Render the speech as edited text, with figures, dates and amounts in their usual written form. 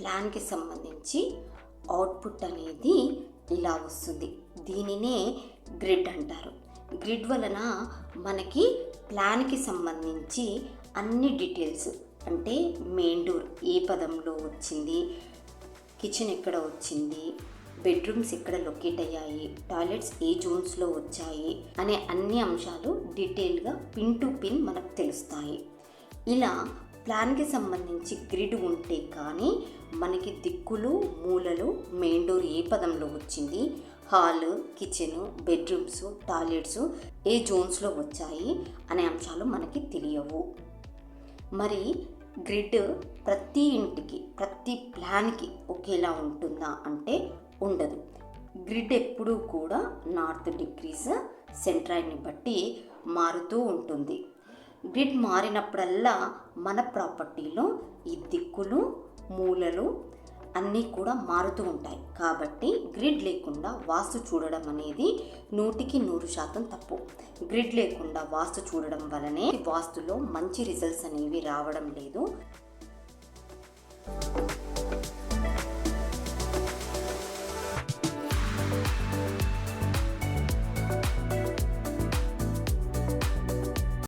ప్లాన్కి సంబంధించి అవుట్పుట్ అనేది ఇలా వస్తుంది. దీనినే గ్రిడ్ అంటారు. గ్రిడ్ వలన మనకి ప్లాన్కి సంబంధించి అన్ని డీటెయిల్స్, అంటే మెయిన్ డోర్ ఏ పదంలో వచ్చింది, కిచెన్ ఎక్కడ వచ్చింది, బెడ్రూమ్స్ ఎక్కడ లొకేట్ అయ్యాయి, టాయిలెట్స్ ఏ జోన్స్లో వచ్చాయి అనే అన్ని అంశాలు డీటెయిల్గా పిన్ టు పిన్ మనకు తెలుస్తాయి. ఇలా ప్లాన్కి సంబంధించి గ్రిడ్ ఉంటే కానీ మనకి దిక్కులు, మూలలు, మెయిన్ డోర్ ఏ పదంలో వచ్చింది, హాల్, కిచెన్, బెడ్రూమ్స్, టాయిలెట్స్ ఏ జోన్స్లో వచ్చాయి అనే అంశాలు మనకి తెలియవు. మరి గ్రిడ్ ప్రతి ఇంటికి, ప్రతి ప్లాన్కి ఒకేలా ఉంటుందా అంటే ఉండదు. గ్రిడ్ ఎప్పుడూ కూడా నార్త్ డిగ్రీస్ సెంట్రాయిడ్ని బట్టి మారుతూ ఉంటుంది. గ్రిడ్ మారినప్పుడల్లా మన ప్రాపర్టీలో ఈ దిక్కులు, మూలలు అన్నీ కూడా మారుతూ ఉంటాయి. కాబట్టి గ్రిడ్ లేకుండా వాస్తు చూడడం అనేది 100% తప్పు. గ్రిడ్ లేకుండా వాస్తు చూడడం వలనే వాస్తులో మంచి రిజల్ట్స్ అనేవి రావడం లేదు.